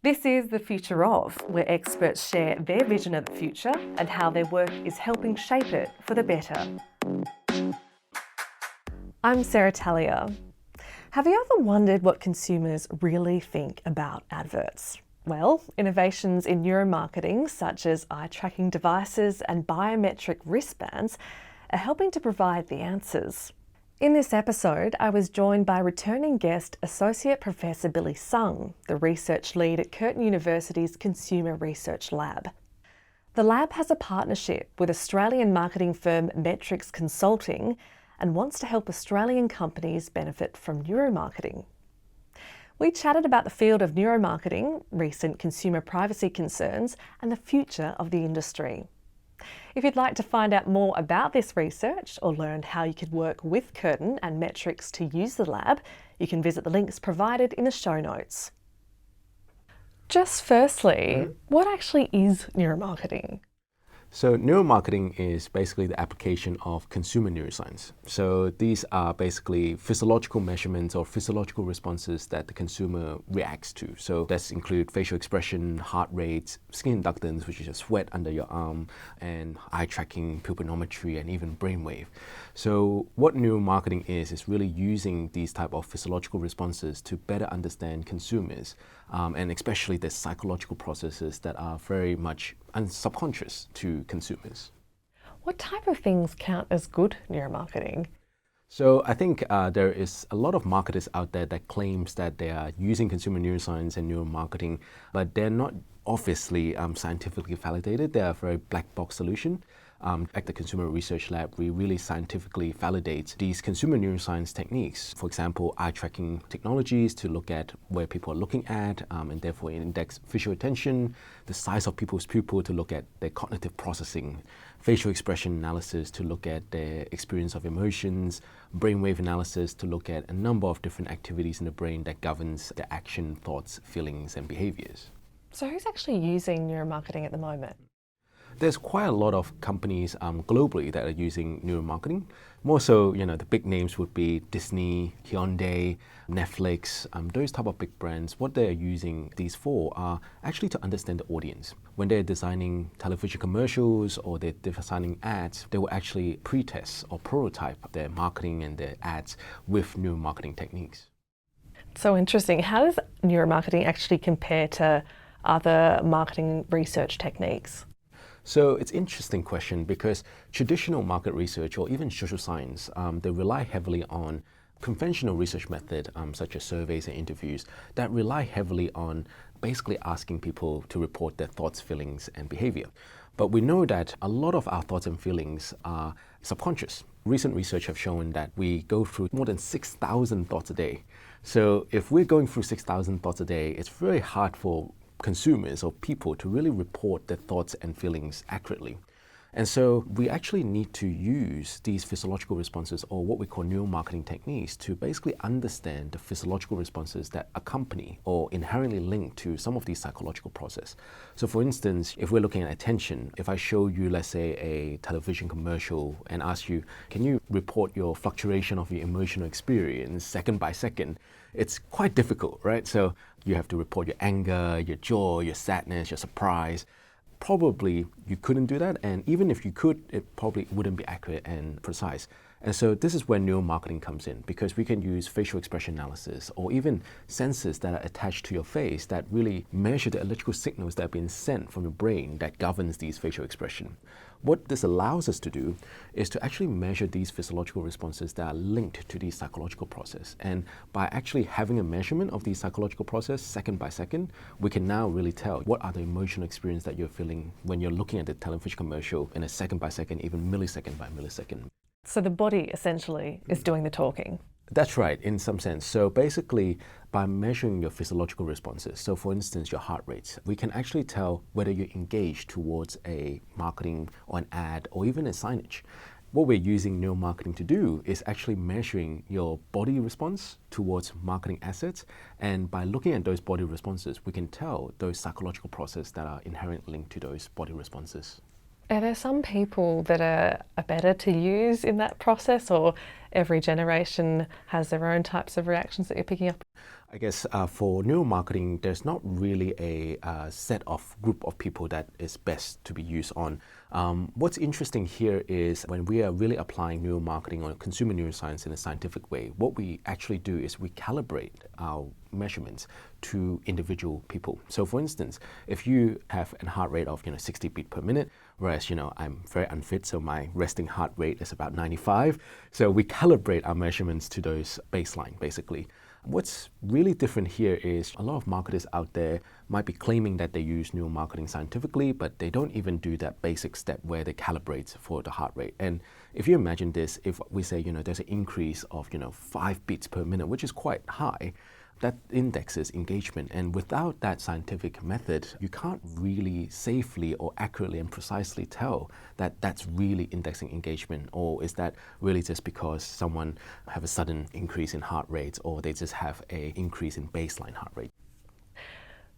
This is The Future Of, where experts share their vision of the future and how their work is helping shape it for the better. I'm Sarah Talia. Have you ever wondered what consumers really think about adverts? Well, innovations in neuromarketing, such as eye-tracking devices and biometric wristbands, are helping to provide the answers. In this episode, I was joined by returning guest Associate Professor Billy Sung, the research lead at Curtin University's Consumer Research Lab. The lab has a partnership with Australian marketing firm Metrics Consulting and wants to help Australian companies benefit from neuromarketing. We chatted about the field of neuromarketing, recent consumer privacy concerns, and the future of the industry. If you'd like to find out more about this research or learn how you could work with Curtin and Metrics to use the lab, you can visit the links provided in the show notes. Just firstly, what actually is neuromarketing? So neuromarketing is basically the application of consumer neuroscience. So these are basically physiological measurements or physiological responses that the consumer reacts to. So that's include facial expression, heart rate, skin inductance, which is a sweat under your arm, and eye tracking, pupillometry, and even brainwave. So what neuromarketing is really using these type of physiological responses to better understand consumers, and especially the psychological processes that are very much subconscious to consumers. What type of things count as good neuromarketing? So I think there is a lot of marketers out there that claims that they are using consumer neuroscience and neuromarketing, but they're not obviously scientifically validated. They are a very black box solution. At the Consumer Research Lab, we really scientifically validate these consumer neuroscience techniques. For example, eye tracking technologies to look at where people are looking at and therefore index visual attention, the size of people's pupil to look at their cognitive processing, facial expression analysis to look at their experience of emotions, brainwave analysis to look at a number of different activities in the brain that governs their action, thoughts, feelings, and behaviors. So who's actually using neuromarketing at the moment? There's quite a lot of companies globally that are using neuromarketing. More so, the big names would be Disney, Hyundai, Netflix, those type of big brands. What they're using these for are actually to understand the audience. When they're designing television commercials or they're designing ads, they will actually pre-test or prototype their marketing and their ads with neuromarketing techniques. So interesting. How does neuromarketing actually compare to other marketing research techniques? So it's an interesting question because traditional market research or even social science, they rely heavily on conventional research method, such as surveys and interviews, that rely heavily on basically asking people to report their thoughts, feelings, and behavior. But we know that a lot of our thoughts and feelings are subconscious. Recent research have shown that we go through more than 6,000 thoughts a day. So if we're going through 6,000 thoughts a day, it's very hard for consumers or people to really report their thoughts and feelings accurately. And so we actually need to use these physiological responses or what we call neuromarketing techniques to basically understand the physiological responses that accompany or inherently link to some of these psychological processes. So for instance, if we're looking at attention, if I show you, let's say, a television commercial and ask you, can you report your fluctuation of your emotional experience second by second? It's quite difficult, right? So you have to report your anger, your joy, your sadness, your surprise. Probably you couldn't do that, and even if you could, it probably wouldn't be accurate and precise. And so this is where neuromarketing comes in, because we can use facial expression analysis or even sensors that are attached to your face that really measure the electrical signals that are being sent from your brain that governs these facial expression. What this allows us to do is to actually measure these physiological responses that are linked to these psychological processes. And by actually having a measurement of these psychological processes second by second, we can now really tell what are the emotional experience that you're feeling when you're looking at the television commercial in a second by second, even millisecond by millisecond. So the body essentially is doing the talking. That's right, in some sense. So basically, by measuring your physiological responses, so for instance, your heart rate, we can actually tell whether you're engaged towards a marketing or an ad or even a signage. What we're using neuromarketing to do is actually measuring your body response towards marketing assets. And by looking at those body responses, we can tell those psychological processes that are inherently linked to those body responses. Are there some people that are better to use in that process, or every generation has their own types of reactions that you're picking up? I guess for neuromarketing, there's not really a set of group of people that is best to be used on. What's interesting here is when we are really applying neuromarketing or consumer neuroscience in a scientific way, what we actually do is we calibrate our measurements to individual people. So for instance, if you have a heart rate of 60 beats per minute, whereas I'm very unfit, so my resting heart rate is about 95. So we calibrate our measurements to those baseline basically. What's really different here is a lot of marketers out there might be claiming that they use neuromarketing scientifically, but they don't even do that basic step where they calibrate for the heart rate. And if you imagine this, if we say, there's an increase of, 5 beats per minute, which is quite high, that indexes engagement. And without that scientific method, you can't really safely or accurately and precisely tell that that's really indexing engagement, or is that really just because someone have a sudden increase in heart rates, or they just have an increase in baseline heart rate.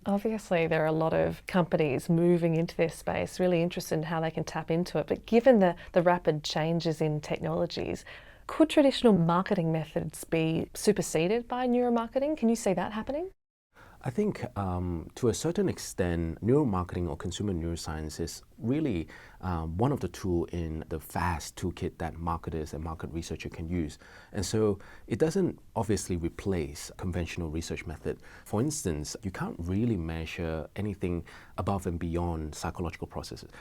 Obviously, there are a lot of companies moving into this space, really interested in how they can tap into it. But given the rapid changes in technologies, could traditional marketing methods be superseded by neuromarketing? Can you see that happening? I think to a certain extent, neuromarketing or consumer neuroscience is really one of the tools in the vast toolkit that marketers and market researchers can use. And so it doesn't obviously replace conventional research method. For instance, you can't really measure anything above and beyond psychological processes.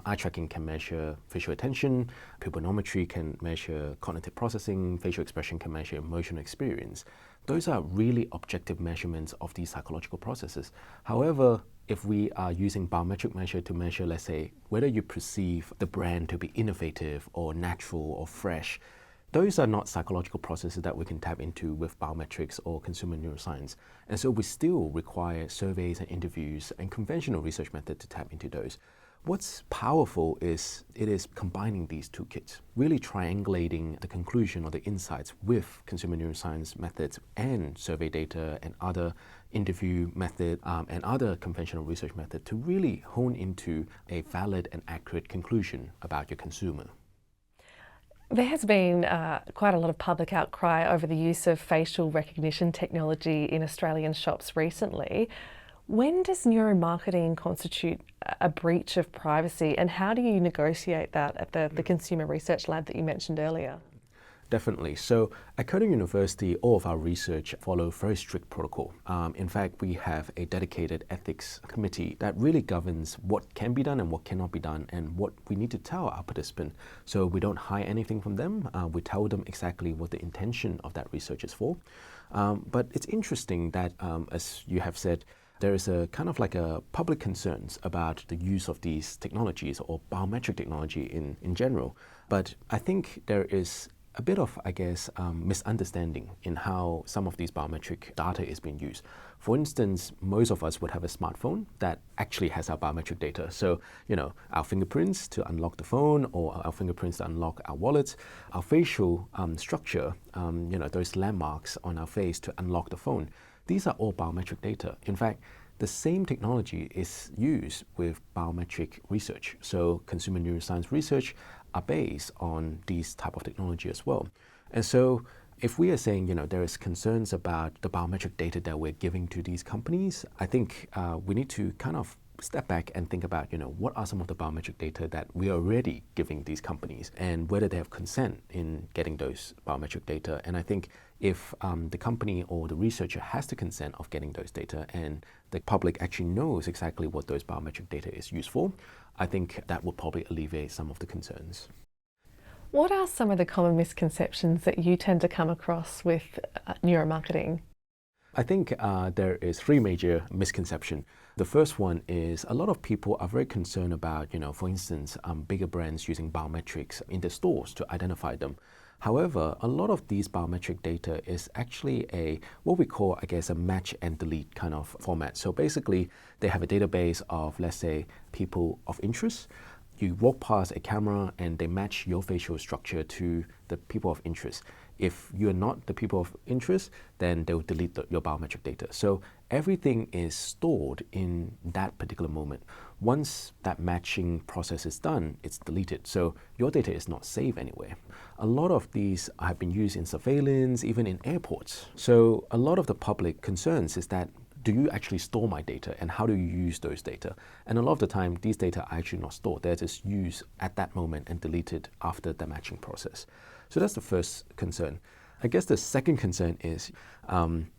Eye tracking can measure facial attention, pupillometry can measure cognitive processing, facial expression can measure emotional experience. Those are really objective measurements of these psychological processes. However, if we are using biometric measure to measure, let's say, whether you perceive the brand to be innovative or natural or fresh, those are not psychological processes that we can tap into with biometrics or consumer neuroscience. And so we still require surveys and interviews and conventional research method to tap into those. What's powerful is it is combining these two kits, really triangulating the conclusion or the insights with consumer neuroscience methods and survey data and other interview method and other conventional research method to really hone into a valid and accurate conclusion about your consumer. There has been quite a lot of public outcry over the use of facial recognition technology in Australian shops recently. When does neuromarketing constitute a breach of privacy, and how do you negotiate that at the consumer research lab that you mentioned earlier? Definitely. So at Curtin University, all of our research follow very strict protocol. In fact, we have a dedicated ethics committee that really governs what can be done and what cannot be done and what we need to tell our participants. So we don't hide anything from them. We tell them exactly what the intention of that research is for. But it's interesting that, as you have said, there is a kind of like a public concerns about the use of these technologies or biometric technology in general. But I think there is a bit of, misunderstanding in how some of these biometric data is being used. For instance, most of us would have a smartphone that actually has our biometric data. So, our fingerprints to unlock the phone, or our fingerprints to unlock our wallets, our facial structure, those landmarks on our face to unlock the phone. These are all biometric data. In fact, the same technology is used with biometric research. So consumer neuroscience research are based on these type of technology as well. And so if we are saying, there is concerns about the biometric data that we're giving to these companies, I think we need to kind of step back and think about, what are some of the biometric data that we are already giving these companies and whether they have consent in getting those biometric data. And I think if the company or the researcher has the consent of getting those data and the public actually knows exactly what those biometric data is used for, I think that will probably alleviate some of the concerns. What are some of the common misconceptions that you tend to come across with neuromarketing? I think there is 3 major misconceptions. The first one is a lot of people are very concerned about, for instance, bigger brands using biometrics in the stores to identify them. However, a lot of these biometric data is actually what we call, a match and delete kind of format. So basically, they have a database of, let's say, people of interest. You walk past a camera and they match your facial structure to the people of interest. If you're not the people of interest, then they'll delete your biometric data. So everything is stored in that particular moment. Once that matching process is done, it's deleted. So your data is not saved anywhere. A lot of these have been used in surveillance, even in airports. So a lot of the public concerns is that, do you actually store my data, and how do you use those data? And a lot of the time, these data are actually not stored. They're just used at that moment and deleted after the matching process. So that's the first concern. I guess the second concern is,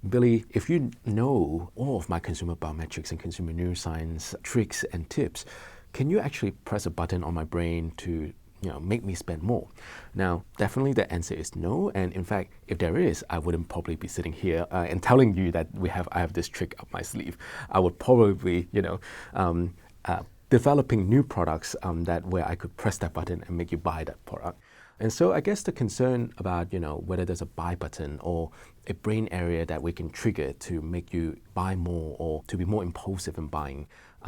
Billy, if you know all of my consumer biometrics and consumer neuroscience tricks and tips, can you actually press a button on my brain to make me spend more? Now, definitely the answer is no. And in fact, if there is, I wouldn't probably be sitting here and telling you that I have this trick up my sleeve. I would probably, developing new products where I could press that button and make you buy that product. And so I guess the concern about, whether there's a buy button or a brain area that we can trigger to make you buy more or to be more impulsive in buying,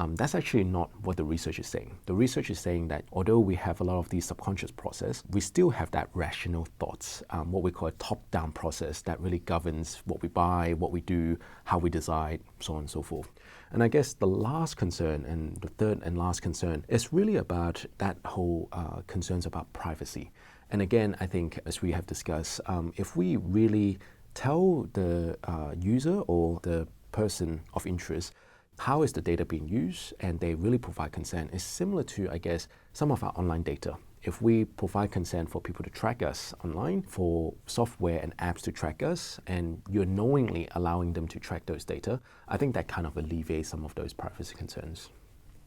that's actually not what the research is saying. The research is saying that although we have a lot of these subconscious process, we still have that rational thoughts, what we call a top-down process that really governs what we buy, what we do, how we decide, so on and so forth. And I guess the last concern, and the third and last concern, is really about that whole concerns about privacy. And again, I think as we have discussed, if we really tell the user or the person of interest how is the data being used, and they really provide consent, is similar to, I guess, some of our online data. If we provide consent for people to track us online, for software and apps to track us, and you're knowingly allowing them to track those data, I think that kind of alleviates some of those privacy concerns.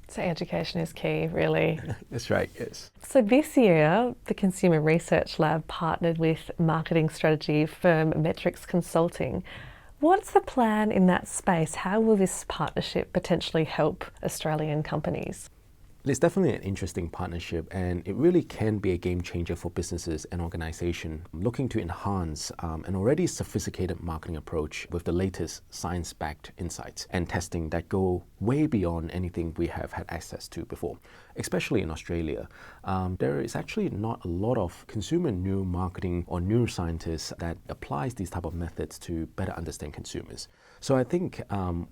So education is key, really. That's right, yes. So this year, the Consumer Research Lab partnered with marketing strategy firm Metrics Consulting. What's the plan in that space? How will this partnership potentially help Australian companies? It's definitely an interesting partnership, and it really can be a game changer for businesses and organizations looking to enhance an already sophisticated marketing approach with the latest science-backed insights and testing that go way beyond anything we have had access to before. Especially in Australia, there is actually not a lot of consumer neuromarketing or neuroscientists that applies these type of methods to better understand consumers. So I think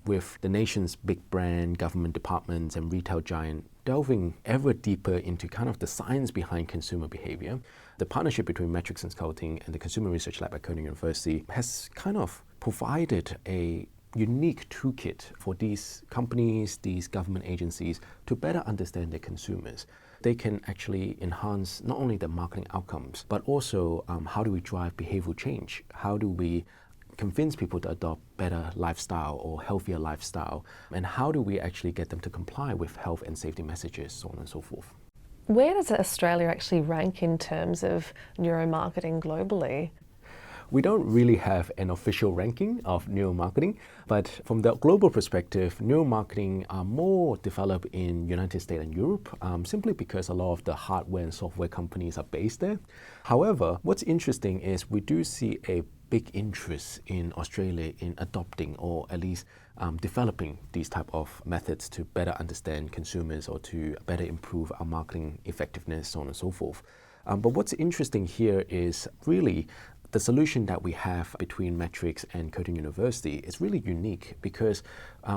with the nation's big brand, government departments and retail giant delving ever deeper into kind of the science behind consumer behavior, the partnership between Metrics Consulting and the Consumer Research Lab at Curtin University has kind of provided a unique toolkit for these companies, these government agencies to better understand their consumers. They can actually enhance not only their marketing outcomes, but also how do we drive behavioral change? How do we convince people to adopt better lifestyle or healthier lifestyle? And how do we actually get them to comply with health and safety messages, so on and so forth? Where does Australia actually rank in terms of neuromarketing globally? We don't really have an official ranking of neuromarketing, but from the global perspective, neuromarketing are more developed in United States and Europe, simply because a lot of the hardware and software companies are based there. However, what's interesting is we do see a big interest in Australia in adopting or at least developing these type of methods to better understand consumers or to better improve our marketing effectiveness, so on and so forth. But what's interesting here is really the solution that we have between Metrics and Curtin University is really unique because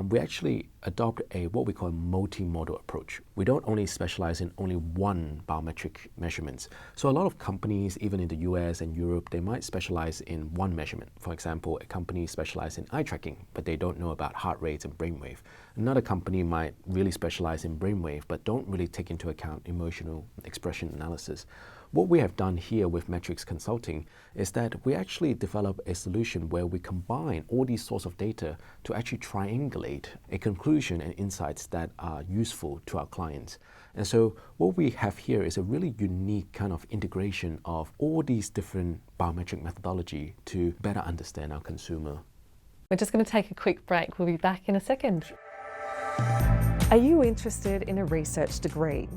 we actually adopt what we call a multi-modal approach. We don't only specialize in only one biometric measurements. So a lot of companies, even in the US and Europe, they might specialize in one measurement. For example, a company specializes in eye tracking, but they don't know about heart rates and brainwave. Another company might really specialize in brainwave, but don't really take into account emotional expression analysis. What we have done here with Metrics Consulting is that we actually develop a solution where we combine all these sorts of data to actually triangulate a conclusion and insights that are useful to our clients. And so what we have here is a really unique kind of integration of all these different biometric methodology to better understand our consumer. We're just going to take a quick break. We'll be back in a second. Are you interested in a research degree?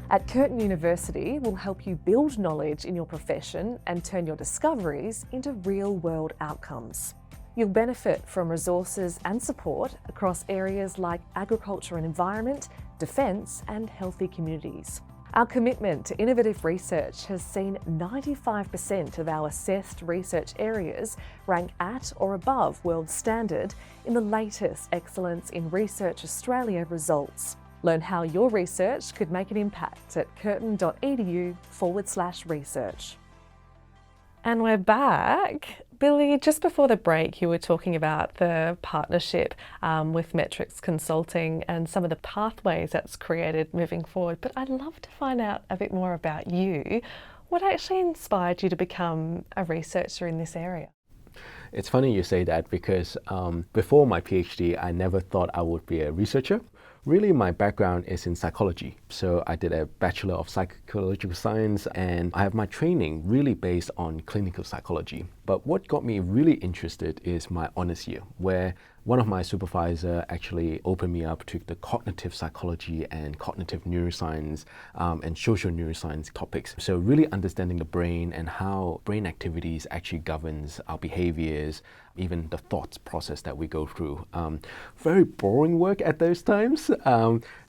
At Curtin University, we'll help you build knowledge in your profession and turn your discoveries into real-world outcomes. You'll benefit from resources and support across areas like agriculture and environment, defence and healthy communities. Our commitment to innovative research has seen 95% of our assessed research areas rank at or above world standard in the latest Excellence in Research Australia results. Learn how your research could make an impact at curtin.edu/research. And we're back. Billy, just before the break, you were talking about the partnership with Metrics Consulting and some of the pathways that's created moving forward. But I'd love to find out a bit more about you. What actually inspired you to become a researcher in this area? It's funny you say that because before my PhD, I never thought I would be a researcher. Really, my background is in psychology. So I did a Bachelor of Psychological Science, and I have my training really based on clinical psychology. But what got me really interested is my honours year, where one of my supervisors actually opened me up to the cognitive psychology and cognitive neuroscience and social neuroscience topics. So really understanding the brain and how brain activities actually governs our behaviors, even the thoughts process that we go through. Very boring work at those times.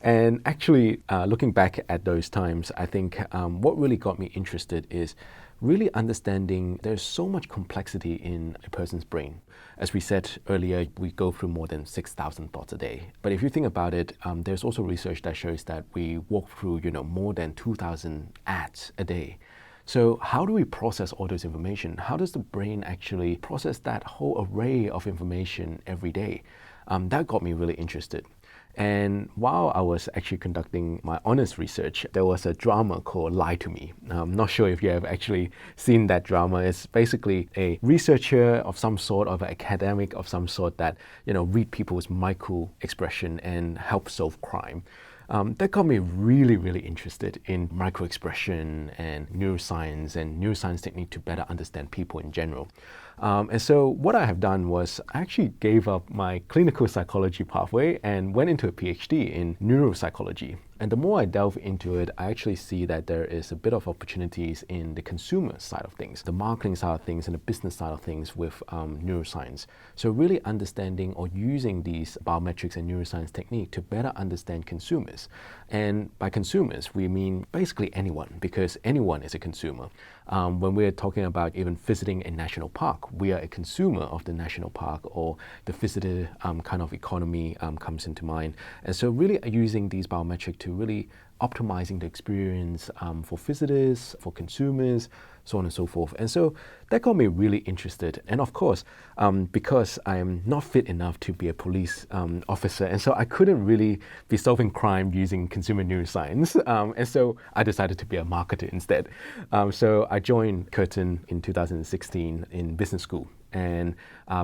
And actually, looking back at those times, I think what really got me interested is really understanding there's so much complexity in a person's brain. As we said earlier, we go through more than 6,000 thoughts a day. But if you think about it, there's also research that shows that we walk through, more than 2,000 ads a day. So how do we process all this information? How does the brain actually process that whole array of information every day? That got me really interested. And while I was actually conducting my honours research, there was a drama called Lie to Me. I'm not sure if you have actually seen that drama. It's basically a researcher of some sort, of an academic of some sort that, read people's micro expression and help solve crime. That got me really, really interested in microexpression and neuroscience technique to better understand people in general. And so what I have done was I actually gave up my clinical psychology pathway and went into a PhD in neuropsychology. And the more I delve into it, I actually see that there is a bit of opportunities in the consumer side of things, the marketing side of things, and the business side of things with neuroscience. So really understanding or using these biometrics and neuroscience technique to better understand consumers. And by consumers, we mean basically anyone, because anyone is a consumer. When we're talking about even visiting a national park, we are a consumer of the national park, or the visitor kind of economy comes into mind. And so really using these biometrics to really optimizing the experience for visitors, for consumers, so on and so forth. And so that got me really interested. And of course, because I'm not fit enough to be a police officer, and so I couldn't really be solving crime using consumer neuroscience. And so I decided to be a marketer instead. So I joined Curtin in 2016 in business school. And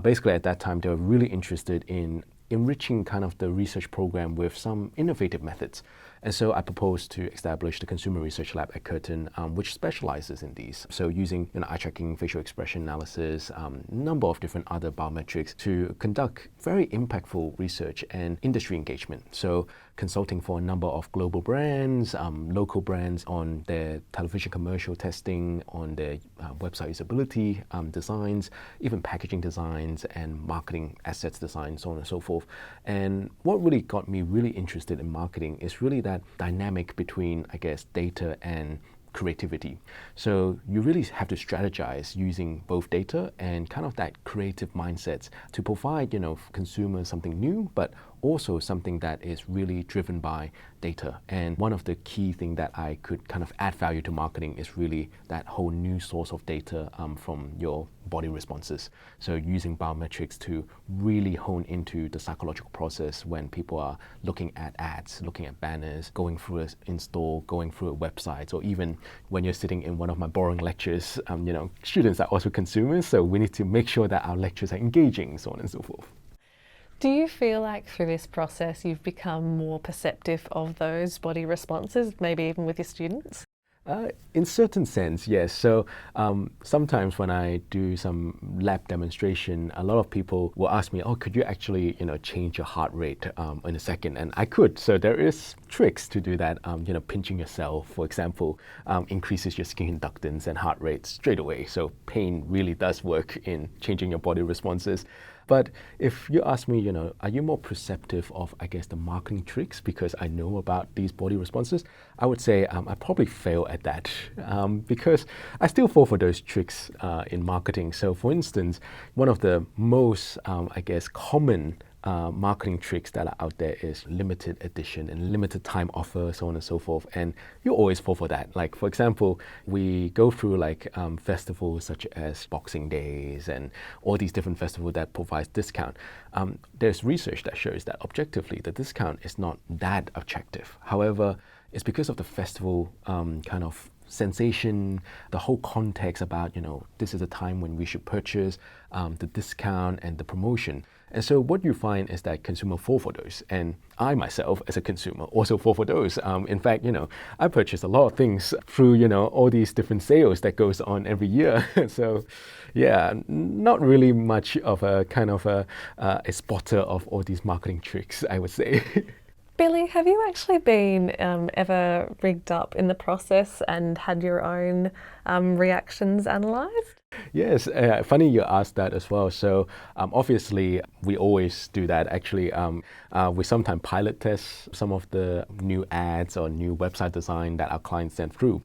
basically at that time, they were really interested in enriching kind of the research program with some innovative methods. And so I proposed to establish the Consumer Research Lab at Curtin, which specializes in these. So using eye tracking, facial expression analysis, a number of different other biometrics to conduct very impactful research and industry engagement. So consulting for a number of global brands, local brands on their television commercial testing, on their website usability designs, even packaging designs and marketing assets design, so on and so forth. And what really got me really interested in marketing is really that dynamic between, I guess, data and creativity. So you really have to strategize using both data and kind of that creative mindsets to provide, consumers something new, but also something that is really driven by data. And one of the key things that I could kind of add value to marketing is really that whole new source of data from your body responses. So using biometrics to really hone into the psychological process when people are looking at ads, looking at banners, going through an in-store, going through a website, or even when you're sitting in one of my boring lectures, students are also consumers, so we need to make sure that our lectures are engaging, so on and so forth. Do you feel like through this process you've become more perceptive of those body responses, maybe even with your students? In certain sense, yes. So sometimes when I do some lab demonstration, a lot of people will ask me, "Oh, could you actually, change your heart rate in a second?" And I could. So there is tricks to do that. Pinching yourself, for example, increases your skin conductance and heart rate straight away. So pain really does work in changing your body responses. But if you ask me, are you more perceptive of, I guess, the marketing tricks because I know about these body responses? I would say I probably fail at that because I still fall for those tricks in marketing. So for instance, one of the most, I guess, common marketing tricks that are out there is limited edition and limited time offer, so on and so forth. And you always fall for that. Like, for example, we go through festivals such as Boxing Days and all these different festivals that provides discount. There's research that shows that objectively the discount is not that attractive. However, it's because of the festival kind of sensation, the whole context about, this is a time when we should purchase, the discount and the promotion. And so what you find is that consumers fall for those. And I myself, as a consumer, also fall for those. In fact, I purchase a lot of things through, all these different sales that goes on every year. So yeah, not really much of a kind of a spotter of all these marketing tricks, I would say. Billy, have you actually been ever rigged up in the process and had your own reactions analysed? Yes, funny you asked that as well. So obviously, we always do that. Actually, we sometimes pilot test some of the new ads or new website design that our clients send through.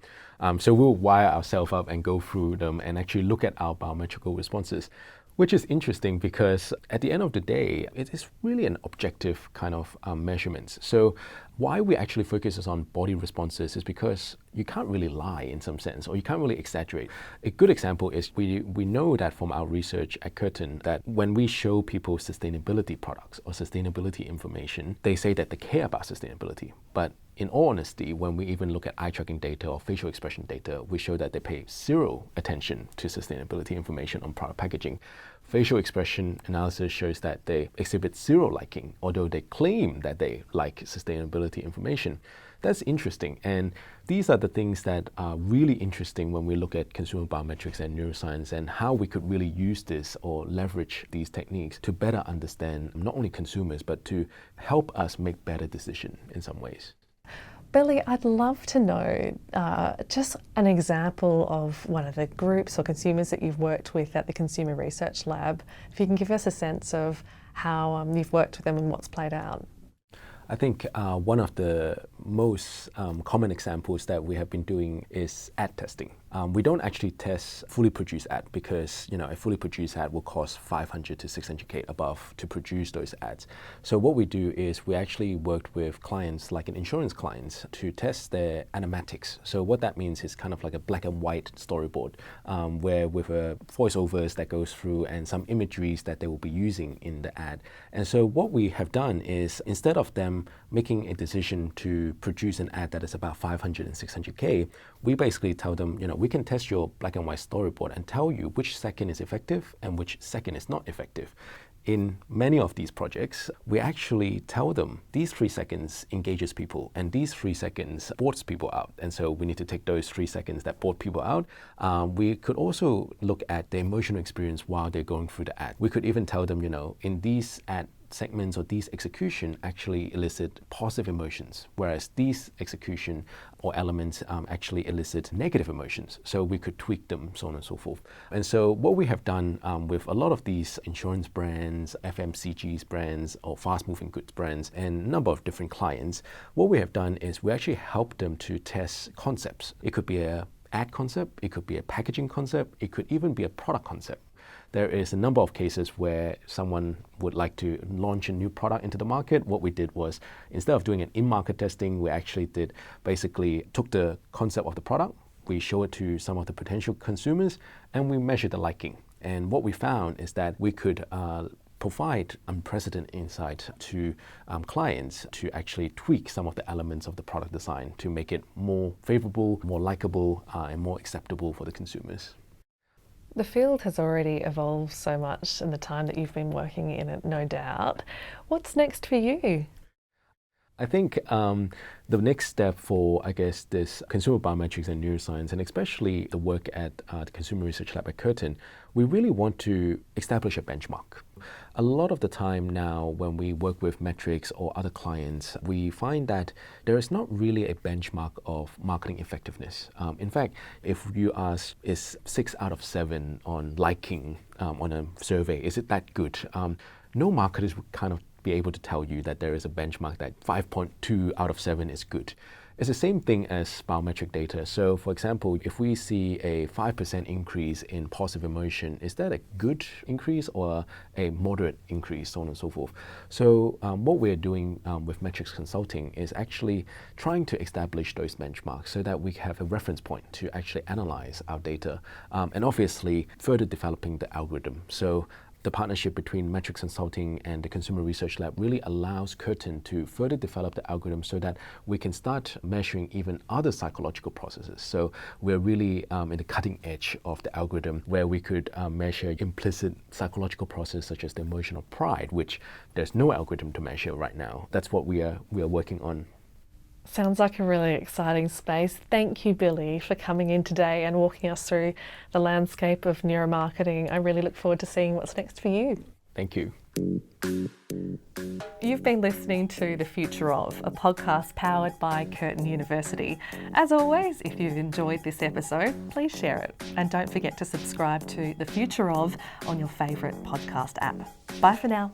So we'll wire ourselves up and go through them and actually look at our biometrical responses, which is interesting because at the end of the day, it is really an objective kind of measurements. So why we actually focus on body responses is because you can't really lie in some sense, or you can't really exaggerate. A good example is we know that from our research at Curtin that when we show people sustainability products or sustainability information, they say that they care about sustainability. But in all honesty, when we even look at eye tracking data or facial expression data, we show that they pay zero attention to sustainability information on product packaging. Facial expression analysis shows that they exhibit zero liking, although they claim that they like sustainability information. That's interesting. And these are the things that are really interesting when we look at consumer biometrics and neuroscience and how we could really use this or leverage these techniques to better understand not only consumers, but to help us make better decisions in some ways. Billy, I'd love to know just an example of one of the groups or consumers that you've worked with at the Consumer Research Lab. If you can give us a sense of how you've worked with them and what's played out. I think one of the most common examples that we have been doing is ad testing. We don't actually test fully produced ad because a fully produced ad will cost 500 to 600K above to produce those ads. So what we do is we actually worked with clients like an insurance clients to test their animatics. So what that means is kind of like a black and white storyboard where with voiceovers that goes through and some imageries that they will be using in the ad. And so what we have done is instead of them making a decision to produce an ad that is about 500 and 600K, we basically tell them, we can test your black and white storyboard and tell you which second is effective and which second is not effective. In many of these projects, we actually tell them these 3 seconds engages people and these 3 seconds boards people out. And so we need to take those 3 seconds that board people out. We could also look at the emotional experience while they're going through the ad. We could even tell them, in these ad segments or these execution actually elicit positive emotions, whereas these execution or elements actually elicit negative emotions. So we could tweak them, so on and so forth. And so what we have done with a lot of these insurance brands, FMCGs brands, or fast-moving goods brands, and a number of different clients, what we have done is we actually help them to test concepts. It could be an ad concept, it could be a packaging concept, it could even be a product concept. There is a number of cases where someone would like to launch a new product into the market. What we did was, instead of doing an in-market testing, we actually took the concept of the product, we show it to some of the potential consumers, and we measure the liking. And what we found is that we could provide unprecedented insight to clients to actually tweak some of the elements of the product design to make it more favorable, more likable, and more acceptable for the consumers. The field has already evolved so much in the time that you've been working in it, no doubt. What's next for you? I think the next step for, I guess, this consumer biometrics and neuroscience, and especially the work at the Consumer Research Lab at Curtin, we really want to establish a benchmark. A lot of the time now when we work with metrics or other clients, we find that there is not really a benchmark of marketing effectiveness. In fact, if you ask, is 6 out of 7 on liking on a survey, is it that good? No marketers would kind of be able to tell you that there is a benchmark that 5.2 out of 7 is good. It's the same thing as biometric data. So for example, if we see a 5% increase in positive emotion, is that a good increase or a moderate increase, so on and so forth? So what we're doing with metrics consulting is actually trying to establish those benchmarks so that we have a reference point to actually analyze our data, and obviously further developing the algorithm. So the partnership between Metrics Consulting and the Consumer Research Lab really allows Curtin to further develop the algorithm so that we can start measuring even other psychological processes. So we're really in the cutting edge of the algorithm where we could measure implicit psychological processes such as the emotion of pride, which there's no algorithm to measure right now. That's what we are working on. Sounds like a really exciting space. Thank you, Billy, for coming in today and walking us through the landscape of neuromarketing. I really look forward to seeing what's next for you. Thank you. You've been listening to The Future Of, a podcast powered by Curtin University. As always, if you've enjoyed this episode, please share it. And don't forget to subscribe to The Future Of on your favourite podcast app. Bye for now.